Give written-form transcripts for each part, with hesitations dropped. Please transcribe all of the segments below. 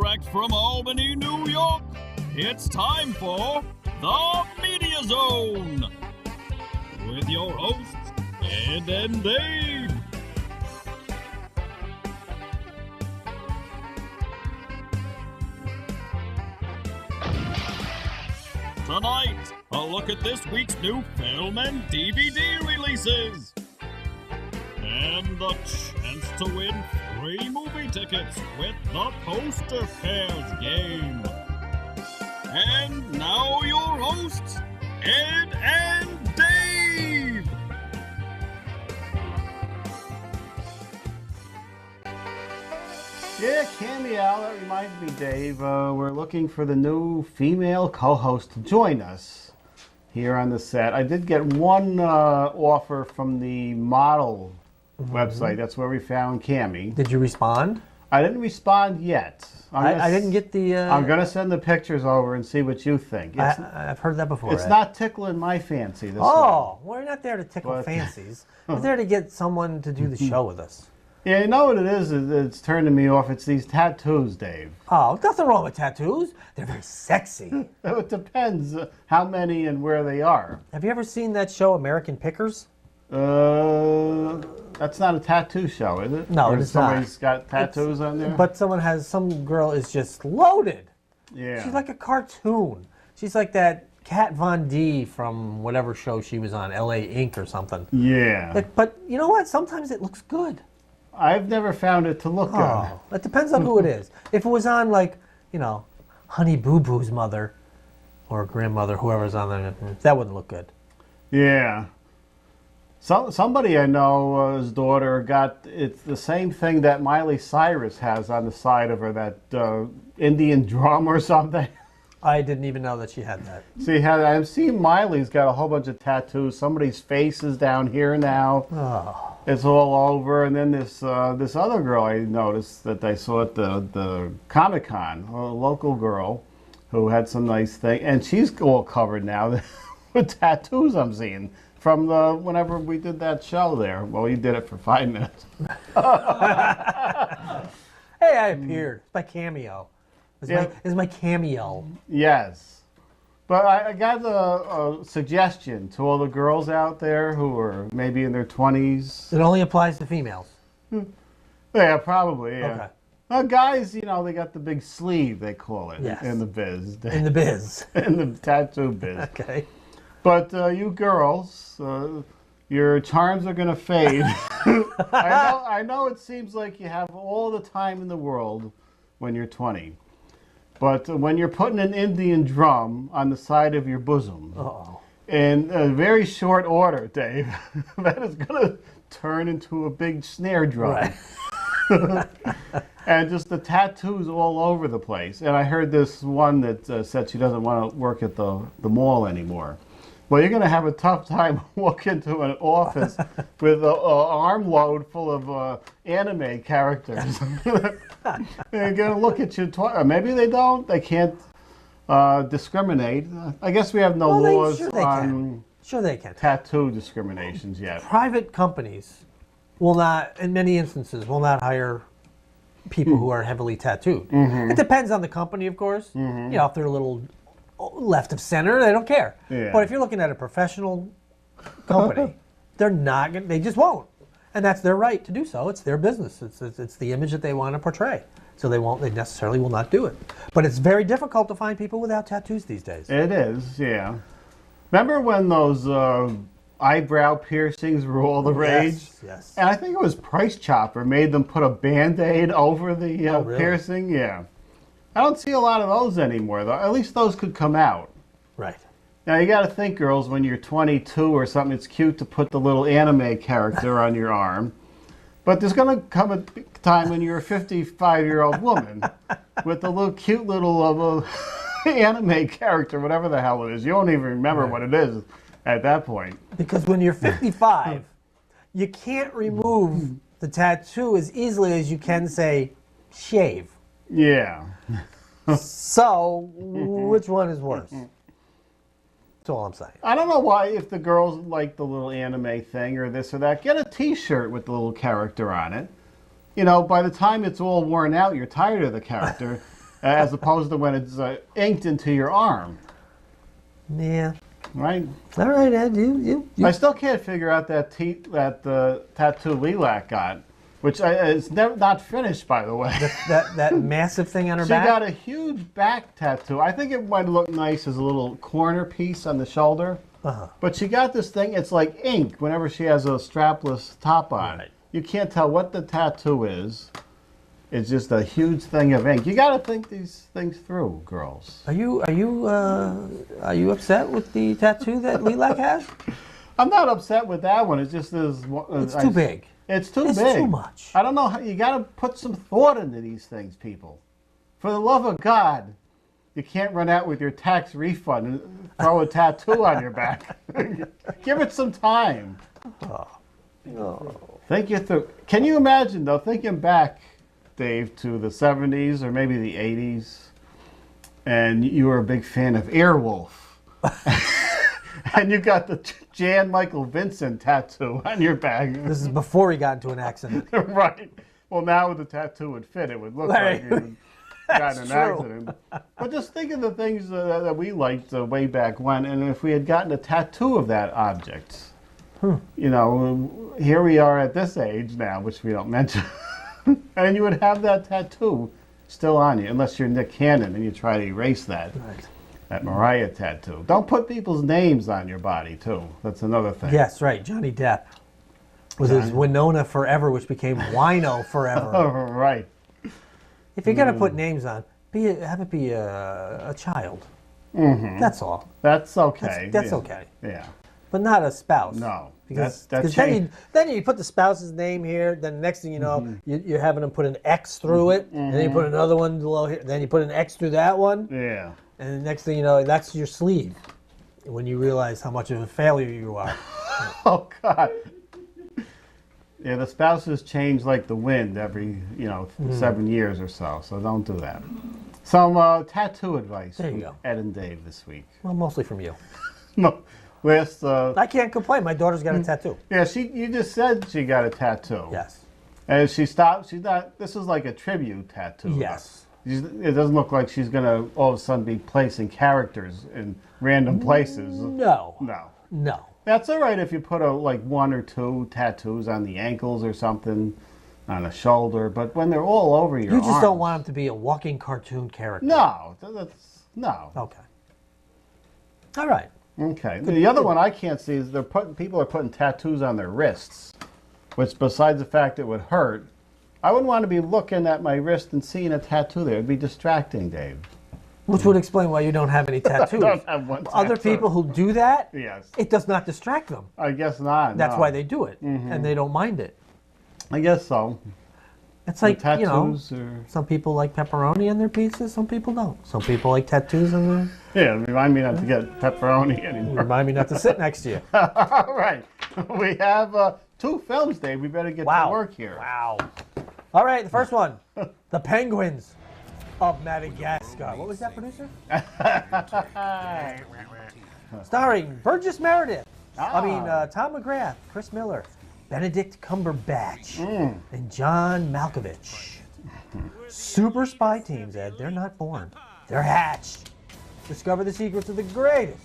Direct from Albany, New York, it's time for The Media Zone with your hosts, Ed and Dave. Tonight, a look at this week's new film and DVD releases. And the chance to win free movie tickets with the Poster Pairs game. And now your hosts, Ed and Dave. Yeah, cameo. That reminds me, Dave. We're looking for the new female co-host to join us here on the set. I did get one offer from the model website. That's where we found Cammie. Did you respond? I didn't respond yet. I didn't get the... I'm going to send the pictures over and see what you think. I've heard that before. It's not tickling my fancy. This we're not there to tickle fancies. We're there to get someone to do the show with us. Yeah, you know what it is? It's turning me off. It's these tattoos, Dave. Oh, nothing wrong with tattoos. They're very sexy. It depends how many and where they are. Have you ever seen that show, American Pickers? That's not a tattoo show, is it? No, or it's somebody's not. got tattoos on there? But some girl is just loaded. Yeah. She's like a cartoon. She's like that Kat Von D from whatever show she was on, L.A. Inc. or something. Yeah. But you know what? Sometimes it looks good. I've never found it to look good. It depends on who it is. If it was on, like, Honey Boo Boo's mother or grandmother, whoever's on there, that wouldn't look good. Yeah. Somebody I know's daughter it's the same thing that Miley Cyrus has on the side of her, that Indian drum or something. I didn't even know that she had that. See, I've seen Miley's got a whole bunch of tattoos. Somebody's face is down here now. Oh. It's all over. And then this other girl I noticed that I saw at the Comic-Con, a local girl who had some nice thing. And she's all covered now with tattoos I'm seeing from whenever we did that show there. Well, you did it for 5 minutes. Hey, I appeared. It's my cameo. It's my cameo. Yes. But I got a suggestion to all the girls out there who are maybe in their 20s. It only applies to females. Yeah, probably, yeah. Okay. Well, guys, they got the big sleeve, they call it, Yes. in the biz. In the biz. In the tattoo biz. Okay. But you girls, your charms are going to fade. I know it seems like you have all the time in the world when you're 20. But when you're putting an Indian drum on the side of your bosom, in a very short order, Dave, that is going to turn into a big snare drum. Right. And just the tattoos all over the place. And I heard this one that said she doesn't want to work at the mall anymore. Well, you're going to have a tough time walking into an office with an armload full of anime characters. They're going to look at you twice. Maybe they don't. They can't discriminate. I guess we have no laws on tattoo discriminations yet. Private companies will not, in many instances, will not hire people who are heavily tattooed. Mm-hmm. It depends on the company, of course. Mm-hmm. If they're a little left of center, they don't care. Yeah. But if you're looking at a professional company, they just won't. And that's their right to do so. It's their business. It's the image that they want to portray. So they necessarily will not do it. But it's very difficult to find people without tattoos these days. It is, yeah. Remember when those eyebrow piercings were all the rage? Yes. And I think it was Price Chopper made them put a Band-Aid over the really? Piercing. Yeah. I don't see a lot of those anymore, though. At least those could come out. Right. Now, you got to think, girls, when you're 22 or something, it's cute to put the little anime character on your arm. But there's going to come a time when you're a 55-year-old woman with a little cute little anime character, whatever the hell it is. You won't even remember what it is at that point. Because when you're 55, you can't remove the tattoo as easily as you can, say, shave. Yeah. So, which one is worse? That's all I'm saying. I don't know why, if the girls like the little anime thing or this or that, get a t-shirt with the little character on it. By the time it's all worn out, you're tired of the character. as opposed to when it's inked into your arm, Yeah. right? All right, Ed. You. I still can't figure out that tattoo Lilac got, which it's never not finished, by the way. That massive thing on her She back. got a huge back tattoo. I think it might look nice as a little corner piece on the shoulder. But she got this thing, it's like ink whenever she has a strapless top on. Right. You can't tell what the tattoo is. It's just a huge thing of ink. You got to think these things through, girls. Are you upset with the tattoo that Lilac has? I'm not upset with that one. It's just this. It's too big. It's too It's big. too much. I don't know how you got to put some thought into these things, people. For the love of God, you can't run out with your tax refund and throw a tattoo on your back. Give it some time. Think you through. Can you imagine though, thinking back, Dave, to the 70s or maybe the 80s, and you were a big fan of Airwolf, and you got the Jan Michael Vincent tattoo on your back. This is before he got into an accident. Right. Well, now the tattoo would fit. It would look Right. like you got in an True. accident. But just think of the things that we liked way back when, and if we had gotten a tattoo of that object, you know, here we are at this age now, which we don't mention, and you would have that tattoo still on you, unless you're Nick Cannon and you try to erase that. Right. That Mariah tattoo. Don't put people's names on your body, too. That's another thing. Yes, right. Johnny Depp was his Winona Forever, which became Wino Forever. Oh, right. If you're gonna put names on, have it be a child. Mm-hmm. That's all. That's okay. That's yeah. okay. Yeah. But not a spouse. No. Because That's then you put the spouse's name here. Then the next thing you know, you're having them put an X through it, and then you put another one below here. Then you put an X through that one, Yeah. and the next thing you know, that's your sleeve. When you realize how much of a failure you are. Oh, God. Yeah, the spouses change like the wind every, 7 years or so. So don't do that. Some tattoo advice There you from go. Ed and Dave this week. Well, mostly from you. No, last. I can't complain. My daughter's got a tattoo. Yeah, you just said she got a tattoo. Yes. And she stopped. She's not. This is like a tribute tattoo. Yes. It doesn't look like she's gonna all of a sudden be placing characters in random places. No. No. No. That's all right if you put like one or two tattoos on the ankles or something, on the shoulder. But when they're all over your You just arms, don't want him to be a walking cartoon character. No, that's no. Okay. All right. Okay. The other one I can't see is people are putting tattoos on their wrists, which besides the fact it would hurt, I wouldn't want to be looking at my wrist and seeing a tattoo there. It'd be distracting, Dave. Which would explain why you don't have any tattoos. don't have one Other tattoo. people who do that, Yes. it does not distract them. I guess not. That's no. why they do it, and they don't mind it. I guess so. It's like, tattoos or some people like pepperoni on their pizza, some people don't. Some people like tattoos on their... yeah. Remind me not to get pepperoni anymore. Remind me not to sit next to you. All right. We have 2 films, Dave. We better get to work here. Wow. All right, the first one. The Penguins of Madagascar. What was that, producer? Starring Burgess Meredith. Tom McGrath, Chris Miller, Benedict Cumberbatch, and John Malkovich. Super spy teams, Ed. They're not born. They're hatched. Discover the secrets of the greatest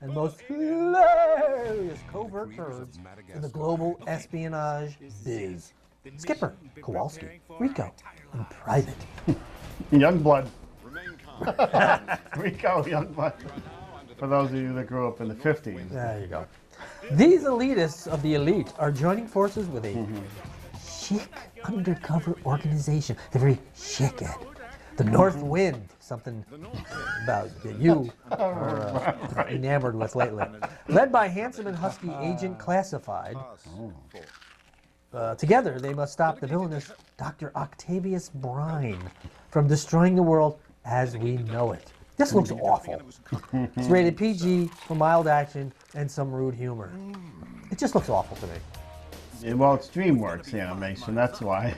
and most hilarious covert birds in the global espionage biz. Skipper, Kowalski, Rico, and Private. Youngblood. Rico Youngblood. For those of you that grew up in the 50s. There you go. These elitists of the elite are joining forces with a chic undercover organization. They're very chic, Ed. The North Wind, something about that you are enamored with lately. Led by handsome and husky Agent Classified. Together, they must stop the villainous Dr. Octavius Brine from destroying the world as we know it. This looks awful. It's rated PG for mild action and some rude humor. It just looks awful to me. Yeah, well, it's DreamWorks animation, that's why.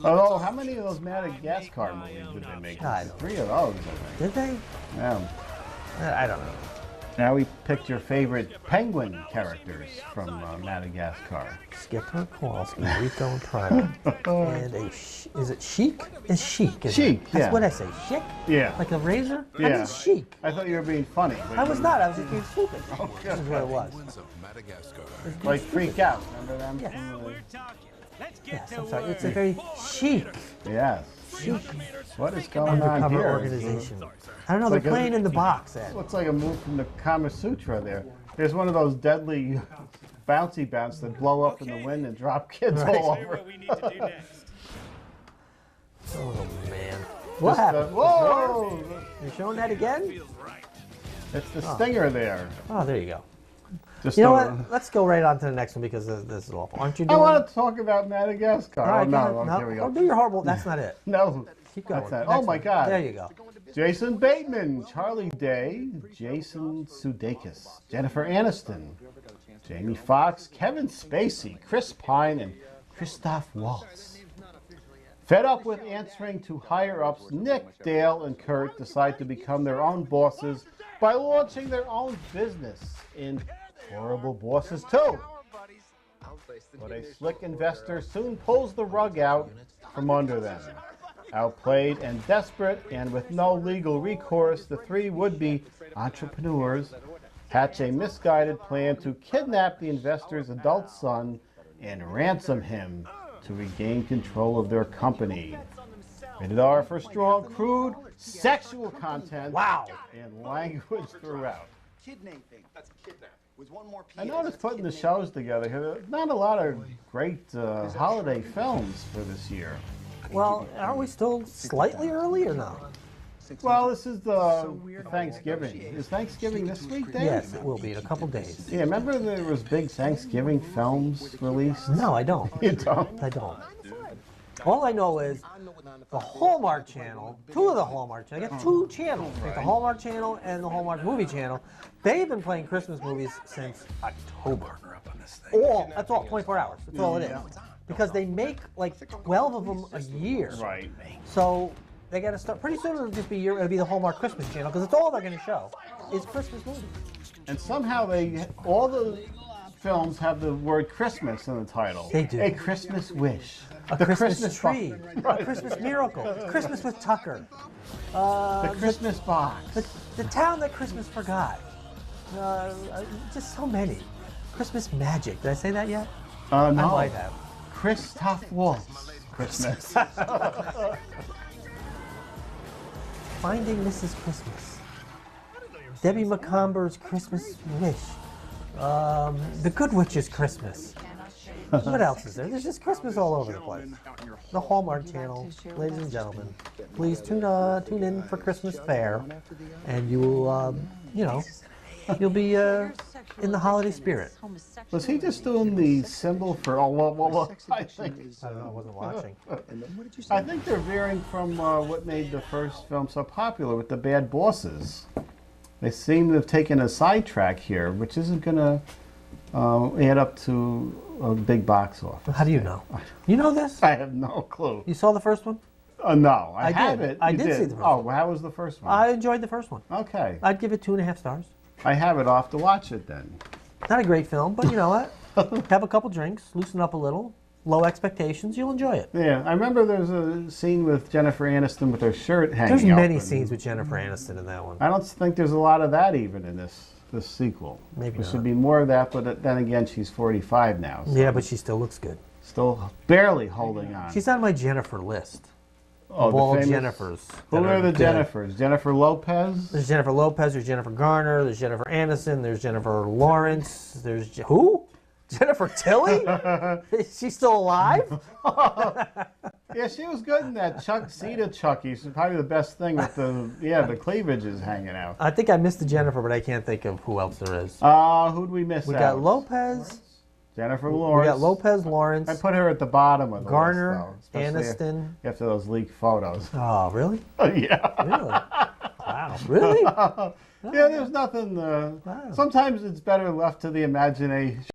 Although, how many of those Madagascar movies did they make? I don't know. 3 of those, I think. Did they? Yeah. I don't know. Now we picked your favorite penguin characters from Madagascar. Skipper, Kowalski, Rico, and Prada. And is it Chic? It's Chic, isn't Chic, it? yeah. That's what I say. Chic? Yeah. Like a razor? I Yeah. mean Chic. I thought you were being funny. I was not. I was just being stupid. Okay. This is what it was. Like Freak Out. Remember them? Yeah. From the- Yes, I'm sorry. It's a very chic, Yes. chic What is going on undercover here? organization. I don't know. like They're a- playing in the box, Ed. Looks like a move from the Kama Sutra there. There's one of those deadly bouncy bounce that blow up in the wind and drop kids all over. What we need to do next. Oh man. What Just, happened? whoa! You're showing that again? It's the stinger there. Oh, there you go. Just You know a- what? Let's go right on to the next one because this is awful. Aren't you I doing? want to talk about Madagascar. All right, oh, go ahead. no, No, here we go. don't do your horrible. That's not it. No, Keep going. That's not- Next oh my one. God. There you go. Jason Bateman, Charlie Day, Jason Sudeikis, Jennifer Aniston, Jamie Foxx, Kevin Spacey, Chris Pine, and Christoph Waltz. Fed up with answering to higher-ups, Nick, Dale, and Kurt decide to become their own bosses by launching their own business in Horrible Bosses 2. But a slick investor soon pulls the rug out from under them. Outplayed and desperate, and with no legal recourse, the three would-be entrepreneurs hatch a misguided plan to kidnap the investor's adult son and ransom him to regain control of their company. Rated R for strong, crude, sexual content. Wow. And language throughout. Kidnapping. That's kidnap. With one more I noticed putting the shows together here, there's not a lot of great holiday films for this year. Well, are we still slightly early or no? Well, this is the Thanksgiving. Is Thanksgiving this week, Dave? Yes, it will be in a couple days. Yeah, remember there was big Thanksgiving films released? No, I don't. You don't? I don't. All I know is the Hallmark Channel, two of the Hallmark channels. I got two channels, like the Hallmark Channel and the Hallmark Movie Channel. They've been playing Christmas movies since October. That's all, 24 hours. That's all it is. Because they make like 12 of them a year. Right. So they got to start, pretty soon it'll just be it'll be the Hallmark Christmas Channel, because it's all they're going to show is Christmas movies. And somehow all the films have the word Christmas in the title. They do. A Christmas Wish. A The Christmas Bo- tree, a Christmas miracle, Christmas with Tucker, The Christmas Box. the town that Christmas forgot. Just so many. Christmas Magic. Did I say that yet? No. I might have. Christoph Waltz. Christmas. Finding Mrs. Christmas. Debbie McComber's Christmas Wish. The Good Witch's Christmas. What else is there? There's just Christmas all over the place. The Hallmark Channel, ladies and gentlemen. Please tune in for Christmas Fair, and you will, you'll be in the holiday spirit. Was he just doing the symbol for I think. I don't know. I wasn't watching. I think they're veering from what made the first film so popular with the Bad Bosses. They seem to have taken a sidetrack here, which isn't going to add up to a big box office. How do you know? You know this? I have no clue. You saw the first one? No, I I did. have it. I You did see the first Oh, one. well, how was the first one? I enjoyed the first one. Okay. I'd give it 2.5 stars. I have it off to watch it then. Not a great film, but you know what? Have a couple drinks, loosen up a little, low expectations, you'll enjoy it. Yeah, I remember there's a scene with Jennifer Aniston with her shirt hanging There's many open. scenes with Jennifer Aniston in that one. I don't think there's a lot of that even in this sequel. Maybe There not. should be more of that, but then again, she's 45 now. So Yeah, but she still looks good. still barely holding on. She's on my Jennifer list oh, of the all famous- Jennifers. Who that are the good. Jennifers? Jennifer Lopez? There's Jennifer Lopez, there's Jennifer Garner, there's Jennifer Aniston, there's Jennifer Lawrence, there's... Who? Jennifer Tilly? Is she still alive? Yeah, she was good in that Sita Chucky. She's probably the best thing with the cleavage is hanging out. I think I missed the Jennifer, but I can't think of who else there is. Who'd we miss We out? got Lopez. Jennifer We Lawrence. got Lopez, I Lawrence, put her at the bottom of the Garner, list, though, especially Aniston. after those leaked photos. Oh, really? Yeah. Really? Wow. Really? Yeah, there's nothing. Sometimes it's better left to the imagination.